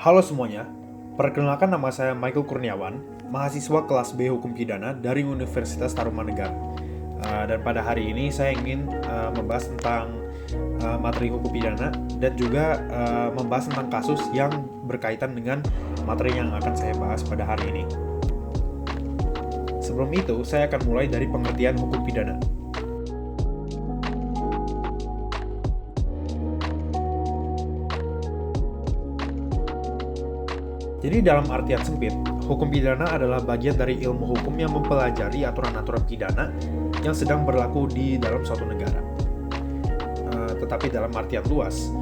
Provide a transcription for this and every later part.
Halo semuanya, perkenalkan nama saya Michael Kurniawan, mahasiswa kelas B Hukum Pidana dari Universitas Tarumanegara. Dan pada hari ini saya ingin membahas tentang materi hukum pidana dan juga membahas tentang kasus yang berkaitan dengan materi yang akan saya bahas pada hari ini. Sebelum itu, saya akan mulai dari pengertian hukum pidana. Jadi dalam artian sempit, hukum pidana adalah bagian dari ilmu hukum yang mempelajari aturan-aturan pidana yang sedang berlaku di dalam suatu negara. Tetapi dalam artian luas,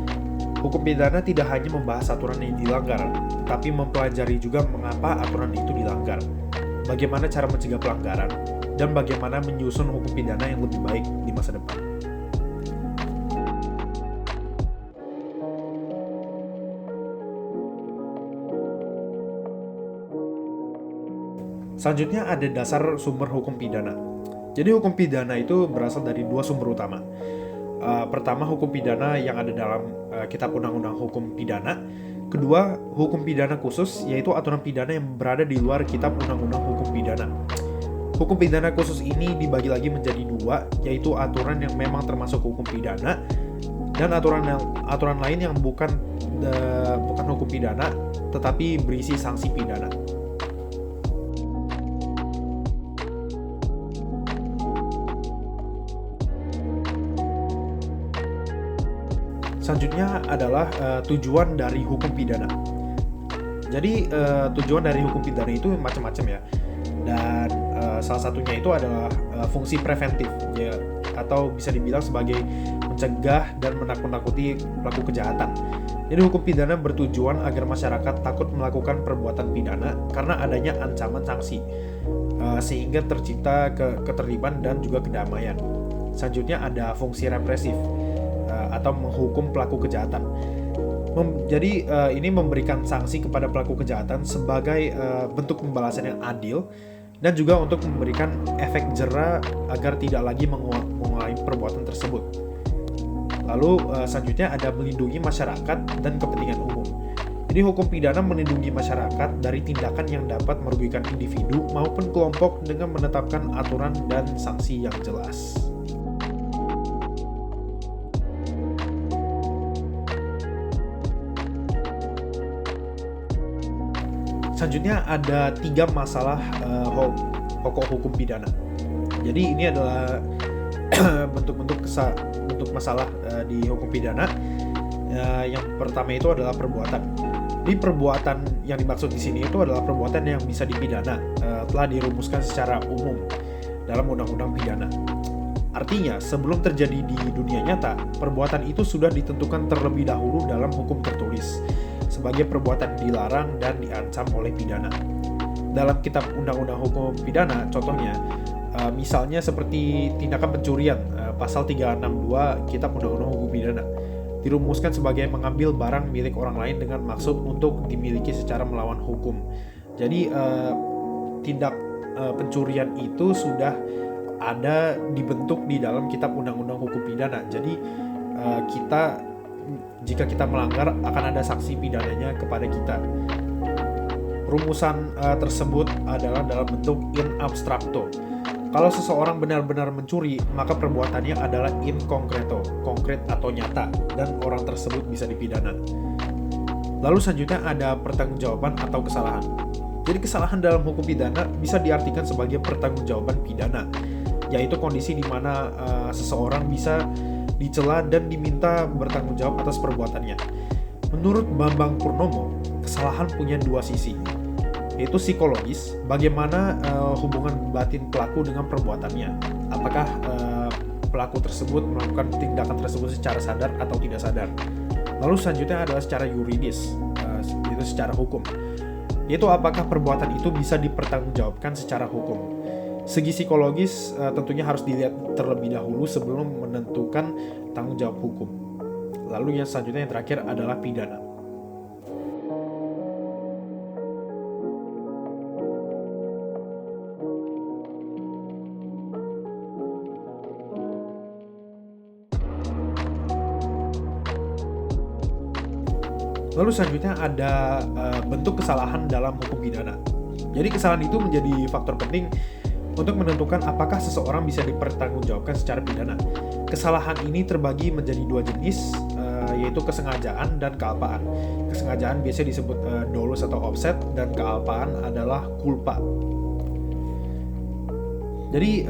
hukum pidana tidak hanya membahas aturan yang dilanggar, tapi mempelajari juga mengapa aturan itu dilanggar, bagaimana cara mencegah pelanggaran, dan bagaimana menyusun hukum pidana yang lebih baik di masa depan. Selanjutnya ada dasar sumber hukum pidana. Jadi hukum pidana itu berasal dari dua sumber utama. Pertama, hukum pidana yang ada dalam Kitab Undang-Undang Hukum Pidana. Kedua, hukum pidana khusus, yaitu aturan pidana yang berada di luar Kitab Undang-Undang Hukum Pidana. Hukum pidana khusus ini dibagi lagi menjadi dua, yaitu aturan yang memang termasuk hukum pidana dan aturan lain yang bukan hukum pidana, tetapi berisi sanksi pidana. Selanjutnya adalah tujuan dari hukum pidana. Jadi tujuan dari hukum pidana itu macam-macam ya. Dan salah satunya itu adalah fungsi preventif ya, atau bisa dibilang sebagai mencegah dan menakut-nakuti pelaku kejahatan. Jadi hukum pidana bertujuan agar masyarakat takut melakukan perbuatan pidana karena adanya ancaman sanksi, sehingga tercipta ketertiban dan juga kedamaian. Selanjutnya ada fungsi represif atau menghukum pelaku kejahatan. Jadi ini memberikan sanksi kepada pelaku kejahatan sebagai bentuk pembalasan yang adil dan juga untuk memberikan efek jera agar tidak lagi mengulangi perbuatan tersebut. Lalu selanjutnya ada melindungi masyarakat dan kepentingan umum. Jadi hukum pidana melindungi masyarakat dari tindakan yang dapat merugikan individu maupun kelompok dengan menetapkan aturan dan sanksi yang jelas. Selanjutnya ada 3 masalah pokok hukum pidana. Jadi ini adalah bentuk masalah di hukum pidana. Yang pertama itu adalah perbuatan. Di perbuatan yang dimaksud di sini itu adalah perbuatan yang bisa dipidana, telah dirumuskan secara umum dalam undang-undang pidana. Artinya, sebelum terjadi di dunia nyata, perbuatan itu sudah ditentukan terlebih dahulu dalam hukum tertulis sebagai perbuatan dilarang dan diancam oleh pidana. Dalam Kitab Undang-Undang Hukum Pidana, contohnya, misalnya seperti tindakan pencurian, pasal 362 Kitab Undang-Undang Hukum Pidana, dirumuskan sebagai mengambil barang milik orang lain dengan maksud untuk dimiliki secara melawan hukum. Jadi, tindak pencurian itu sudah ada dibentuk di dalam Kitab Undang-Undang Hukum Pidana. Jadi, jika kita melanggar akan ada sanksi pidananya kepada kita. Rumusan tersebut adalah dalam bentuk in abstracto. Kalau seseorang benar-benar mencuri, maka perbuatannya adalah in concreto, konkret atau nyata, dan orang tersebut bisa dipidana. Lalu selanjutnya ada pertanggungjawaban atau kesalahan. Jadi kesalahan dalam hukum pidana bisa diartikan sebagai pertanggungjawaban pidana, yaitu kondisi di mana seseorang bisa dicela dan diminta bertanggung jawab atas perbuatannya. Menurut Bambang Purnomo, kesalahan punya dua sisi, yaitu psikologis, bagaimana hubungan batin pelaku dengan perbuatannya. Apakah pelaku tersebut melakukan tindakan tersebut secara sadar atau tidak sadar. Lalu selanjutnya adalah secara yuridis, yaitu secara hukum, yaitu apakah perbuatan itu bisa dipertanggungjawabkan secara hukum. Segi psikologis tentunya harus dilihat terlebih dahulu sebelum menentukan tanggung jawab hukum. Lalu yang selanjutnya yang terakhir adalah pidana. Lalu selanjutnya ada bentuk kesalahan dalam hukum pidana. Jadi kesalahan itu menjadi faktor penting untuk menentukan apakah seseorang bisa dipertanggungjawabkan secara pidana. Kesalahan ini terbagi menjadi dua jenis, yaitu kesengajaan dan kealpaan. Kesengajaan biasanya disebut dolus atau offset, dan kealpaan adalah culpa. Jadi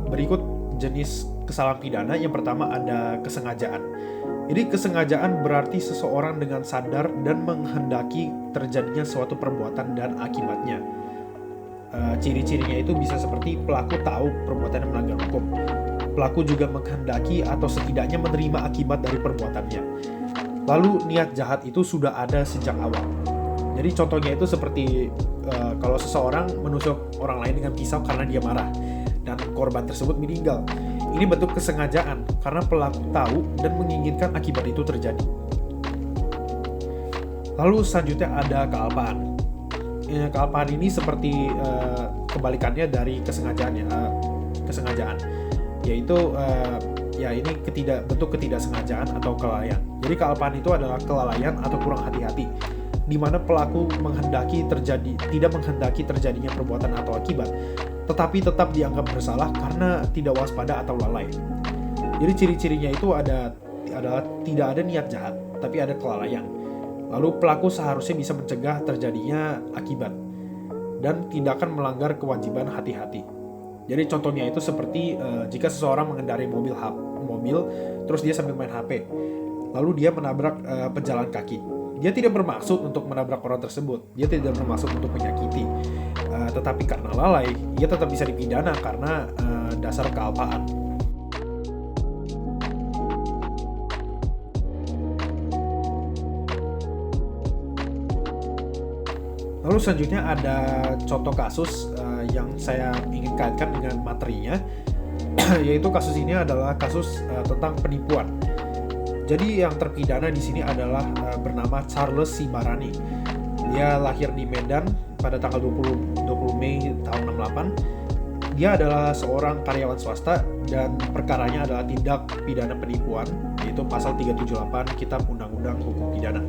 berikut jenis kesalahan pidana. Yang pertama ada kesengajaan. Jadi kesengajaan berarti seseorang dengan sadar dan menghendaki terjadinya suatu perbuatan dan akibatnya. Ciri-cirinya itu bisa seperti pelaku tahu perbuatannya melanggar hukum. Pelaku juga menghendaki atau setidaknya menerima akibat dari perbuatannya. Lalu niat jahat itu sudah ada sejak awal. Jadi contohnya itu seperti kalau seseorang menusuk orang lain dengan pisau karena dia marah dan korban tersebut meninggal. Ini bentuk kesengajaan karena pelaku tahu dan menginginkan akibat itu terjadi. Lalu selanjutnya ada kealpaan. Kealpaan ini seperti kebalikannya dari kesengajaan, yaitu ini bentuk ketidaksengajaan atau kelalaian. Jadi kealpaan itu adalah kelalaian atau kurang hati-hati, di mana pelaku tidak menghendaki terjadinya perbuatan atau akibat, tetapi tetap dianggap bersalah karena tidak waspada atau lalai. Jadi ciri-cirinya itu adalah tidak ada niat jahat, tapi ada kelalaian. Lalu pelaku seharusnya bisa mencegah terjadinya akibat dan tidak akan melanggar kewajiban hati-hati. Jadi contohnya itu seperti jika seseorang mengendarai mobil terus dia sambil main HP, lalu dia menabrak pejalan kaki. Dia tidak bermaksud untuk menabrak orang tersebut, dia tidak bermaksud untuk menyakiti, tetapi karena lalai, dia tetap bisa dipidana karena dasar kealpaan. Lalu selanjutnya ada contoh kasus yang saya ingin kaitkan dengan materinya, yaitu kasus ini adalah kasus tentang penipuan. Jadi yang terpidana di sini adalah bernama Charles Sibarani. Dia lahir di Medan pada tanggal 20 Mei tahun 68. Dia adalah seorang karyawan swasta dan perkaranya adalah tindak pidana penipuan, yaitu pasal 378 Kitab Undang-Undang Hukum Pidana.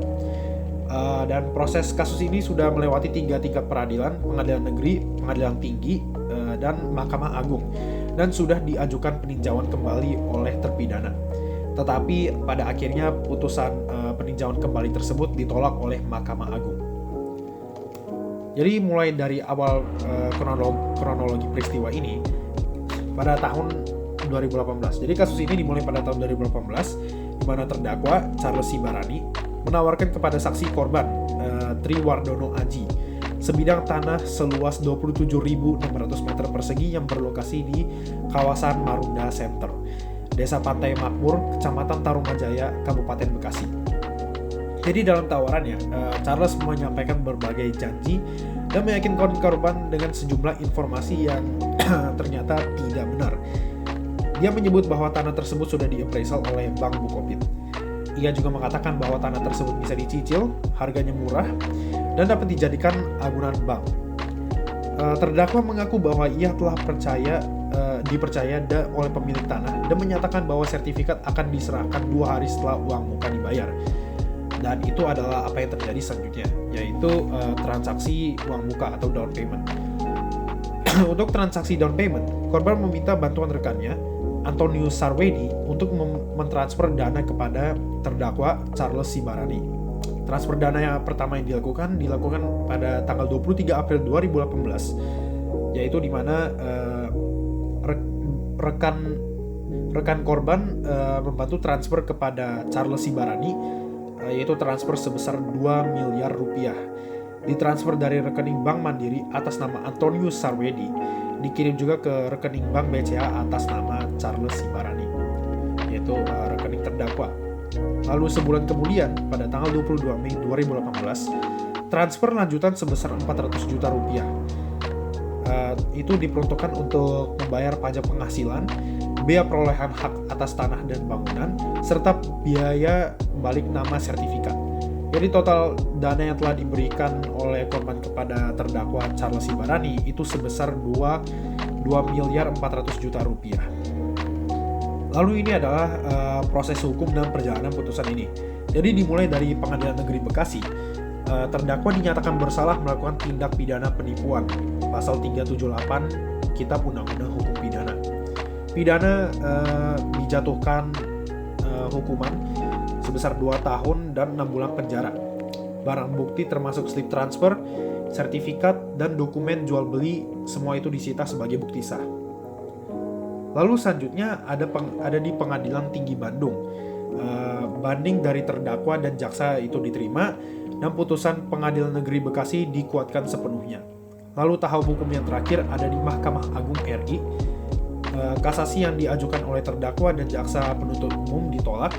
Dan proses kasus ini sudah melewati 3 tingkat peradilan, pengadilan negeri, pengadilan tinggi, dan Mahkamah Agung, dan sudah diajukan peninjauan kembali oleh terpidana. Tetapi pada akhirnya putusan peninjauan kembali tersebut ditolak oleh Mahkamah Agung. Jadi mulai dari awal kronologi peristiwa ini pada tahun 2018. Jadi kasus ini dimulai pada tahun 2018, di mana terdakwa Charles Sibarani menawarkan kepada saksi korban Triwardono Aji sebidang tanah seluas 27.600 meter persegi yang berlokasi di kawasan Marunda Center, Desa Pantai Makmur, Kecamatan Tarumajaya, Kabupaten Bekasi. Jadi dalam tawarannya, Charles menyampaikan berbagai janji dan meyakinkan korban dengan sejumlah informasi yang ternyata tidak benar. Dia menyebut bahwa tanah tersebut sudah diappraisal oleh Bank Bukopin. Ia juga mengatakan bahwa tanah tersebut bisa dicicil, harganya murah, dan dapat dijadikan agunan bank. Terdakwa mengaku bahwa ia telah dipercaya oleh pemilik tanah dan menyatakan bahwa sertifikat akan diserahkan 2 hari setelah uang muka dibayar. Dan itu adalah apa yang terjadi selanjutnya, yaitu transaksi uang muka atau down payment. Untuk transaksi down payment, korban meminta bantuan rekannya, Antonius Sarwedi, untuk mentransfer dana kepada terdakwa Charles Sibarani. Transfer dana yang pertama yang dilakukan pada tanggal 23 April 2018, yaitu di mana rekan korban membantu transfer kepada Charles Sibarani, yaitu transfer sebesar 2 miliar rupiah. Ditransfer dari rekening Bank Mandiri atas nama Antonius Sarwedi, dikirim juga ke rekening Bank BCA atas nama Charles Sibarani, yaitu rekening terdakwa. Lalu sebulan kemudian, pada tanggal 22 Mei 2018, transfer lanjutan sebesar 400 juta rupiah. Itu diperuntukkan untuk membayar pajak penghasilan, biaya perolehan hak atas tanah dan bangunan, serta biaya balik nama sertifikat. Jadi total dana yang telah diberikan oleh korban kepada terdakwa Charles Sibarani itu sebesar 2 miliar 400 juta rupiah. Lalu ini adalah proses hukum dan perjalanan putusan ini. Jadi dimulai dari Pengadilan Negeri Bekasi. Terdakwa dinyatakan bersalah melakukan tindak pidana penipuan, pasal 378 Kitab Undang-Undang Hukum Pidana. Pidana dijatuhkan hukuman sebesar 2 tahun dan 6 bulan penjara. Barang bukti termasuk slip transfer, sertifikat, dan dokumen jual beli, semua itu disita sebagai bukti sah. Lalu selanjutnya ada di Pengadilan Tinggi Bandung. Banding dari terdakwa dan jaksa itu diterima, dan putusan Pengadilan Negeri Bekasi dikuatkan sepenuhnya. Lalu tahap hukum yang terakhir ada di Mahkamah Agung RI. Kasasi yang diajukan oleh terdakwa dan jaksa penuntut umum ditolak,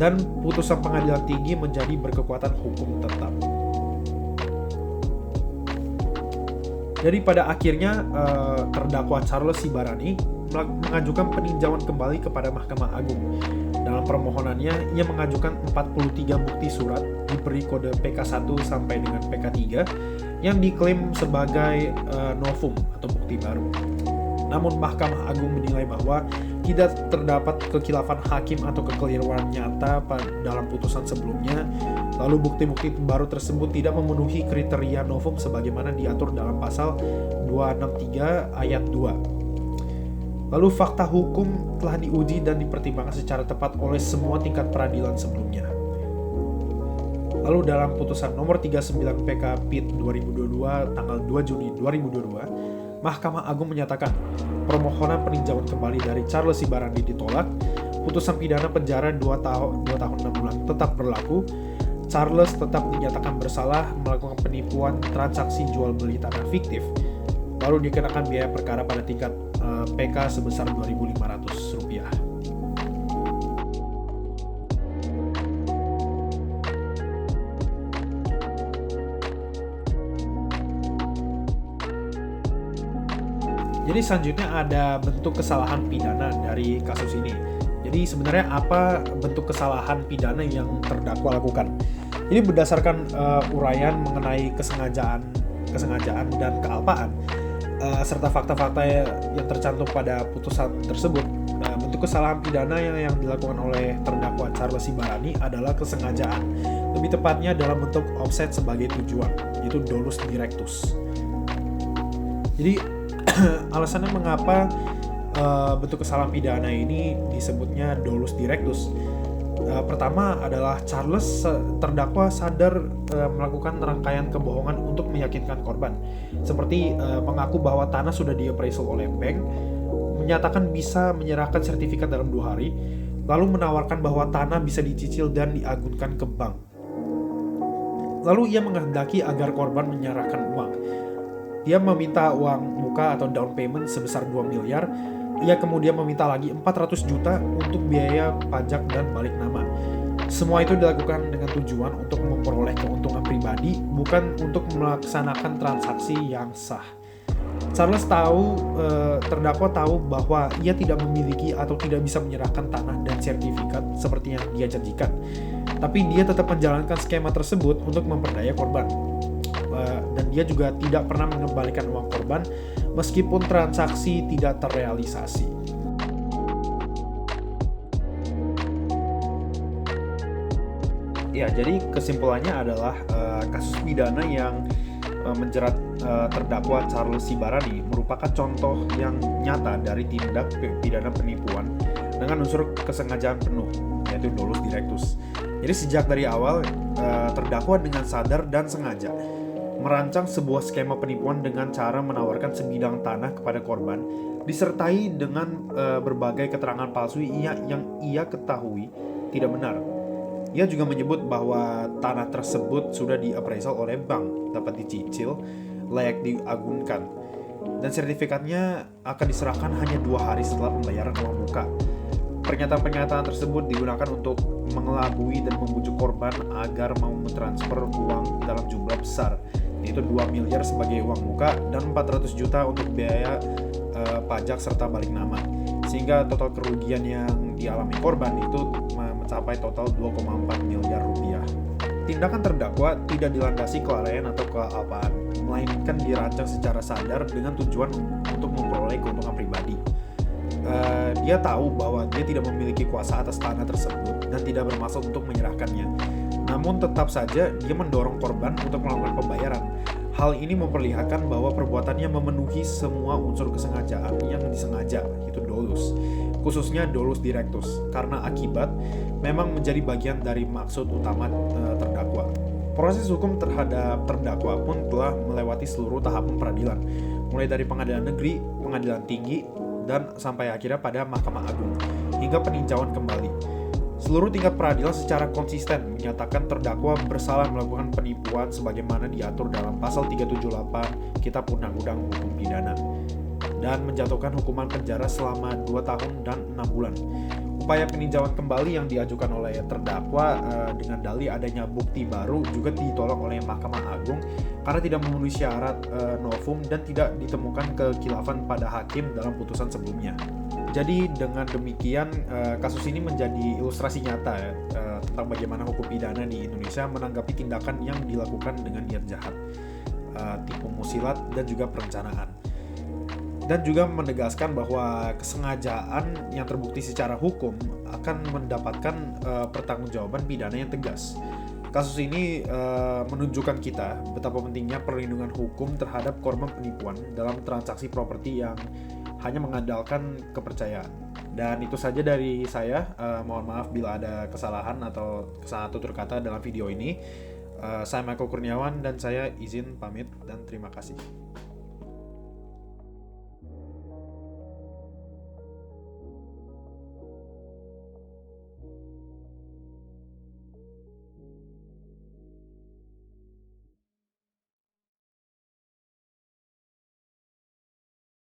dan putusan Pengadilan Tinggi menjadi berkekuatan hukum tetap. Jadi pada akhirnya terdakwa Charles Sibarani mengajukan peninjauan kembali kepada Mahkamah Agung. Dalam permohonannya, ia mengajukan 43 bukti surat diberi kode PK1 sampai dengan PK3 yang diklaim sebagai novum atau bukti baru. Namun Mahkamah Agung menilai bahwa tidak terdapat kekhilafan hakim atau kekeliruan nyata dalam putusan sebelumnya, lalu bukti-bukti baru tersebut tidak memenuhi kriteria novum sebagaimana diatur dalam pasal 263 ayat 2. Lalu fakta hukum telah diuji dan dipertimbangkan secara tepat oleh semua tingkat peradilan sebelumnya. Lalu dalam putusan nomor 39 PK PIT 2022 tanggal 2 Juni 2022, Mahkamah Agung menyatakan permohonan peninjauan kembali dari Charles Sibarani ditolak, putusan pidana penjara 2 tahun 6 bulan tetap berlaku, Charles tetap dinyatakan bersalah melakukan penipuan transaksi jual beli tanah fiktif, lalu dikenakan biaya perkara pada tingkat PK sebesar Rp2.500. Jadi selanjutnya ada bentuk kesalahan pidana dari kasus ini. Jadi sebenarnya apa bentuk kesalahan pidana yang terdakwa lakukan? Ini berdasarkan uraian mengenai kesengajaan dan kealpaan, serta fakta-fakta yang tercantum pada putusan tersebut. Bentuk kesalahan pidana yang dilakukan oleh terdakwa Charles Sibarani adalah kesengajaan, lebih tepatnya dalam bentuk offset sebagai tujuan, yaitu dolus directus. Jadi alasannya mengapa bentuk kesalahan pidana ini disebutnya dolus directus. Pertama adalah Charles terdakwa sadar melakukan rangkaian kebohongan untuk meyakinkan korban, seperti mengaku bahwa tanah sudah diappraisal oleh bank, menyatakan bisa menyerahkan sertifikat dalam 2 hari, lalu menawarkan bahwa tanah bisa dicicil dan diagunkan ke bank. Lalu ia menghendaki agar korban menyerahkan uang. Dia meminta uang muka atau down payment sebesar 2 miliar. Ia kemudian meminta lagi 400 juta untuk biaya pajak dan balik nama. Semua itu dilakukan dengan tujuan untuk memperoleh keuntungan pribadi, bukan untuk melaksanakan transaksi yang sah. Charles terdakwa tahu bahwa ia tidak memiliki atau tidak bisa menyerahkan tanah dan sertifikat seperti yang dia janjikan. Tapi dia tetap menjalankan skema tersebut untuk memperdaya korban. Dan dia juga tidak pernah mengembalikan uang korban meskipun transaksi tidak terrealisasi. Ya, jadi kesimpulannya adalah kasus pidana yang menjerat terdakwa Charles Sibarani merupakan contoh yang nyata dari tindak pidana penipuan dengan unsur kesengajaan penuh, yaitu dolus directus. Jadi sejak dari awal terdakwa dengan sadar dan sengaja merancang sebuah skema penipuan dengan cara menawarkan sebidang tanah kepada korban, disertai dengan berbagai keterangan palsu yang ia ketahui tidak benar. Ia juga menyebut bahwa tanah tersebut sudah diappraisal oleh bank, dapat dicicil, layak diagunkan, dan sertifikatnya akan diserahkan hanya 2 hari setelah pembayaran uang muka. Pernyataan-pernyataan tersebut digunakan untuk mengelabui dan membujuk korban agar mau mentransfer uang dalam jumlah besar, yaitu 2 miliar sebagai uang muka dan 400 juta untuk biaya pajak serta balik nama, sehingga total kerugian yang dialami korban itu mencapai total 2,4 miliar rupiah. Tindakan terdakwa tidak dilandasi kelalaian atau kealpaan, melainkan dirancang secara sadar dengan tujuan untuk memperoleh keuntungan pribadi. dia tahu bahwa dia tidak memiliki kuasa atas tanah tersebut dan tidak bermaksud untuk menyerahkannya. Namun tetap saja dia mendorong korban untuk melakukan pembayaran. Hal ini memperlihatkan bahwa perbuatannya memenuhi semua unsur kesengajaan yang disengaja, yaitu dolus, khususnya dolus directus, karena akibat memang menjadi bagian dari maksud utama terdakwa. Proses hukum terhadap terdakwa pun telah melewati seluruh tahapan peradilan, mulai dari pengadilan negeri, pengadilan tinggi, dan sampai akhirnya pada Mahkamah Agung, hingga peninjauan kembali. Seluruh tingkat peradilan secara konsisten menyatakan terdakwa bersalah melakukan penipuan sebagaimana diatur dalam pasal 378 Kitab Undang-Undang Hukum Pidana dan menjatuhkan hukuman penjara selama 2 tahun dan 6 bulan. Upaya peninjauan kembali yang diajukan oleh terdakwa dengan dalih adanya bukti baru juga ditolak oleh Mahkamah Agung karena tidak memenuhi syarat novum dan tidak ditemukan kekhilafan pada hakim dalam putusan sebelumnya. Jadi dengan demikian kasus ini menjadi ilustrasi nyata tentang bagaimana hukum pidana di Indonesia menanggapi tindakan yang dilakukan dengan niat jahat, tipu musilat dan juga perencanaan. Dan juga menegaskan bahwa kesengajaan yang terbukti secara hukum akan mendapatkan pertanggungjawaban pidana yang tegas. Kasus ini menunjukkan kita betapa pentingnya perlindungan hukum terhadap korban penipuan dalam transaksi properti yang hanya mengandalkan kepercayaan. Dan itu saja dari saya. Mohon maaf bila ada kesalahan atau kesalahan tutur kata dalam video ini. Saya Michael Kurniawan dan saya izin pamit dan terima kasih.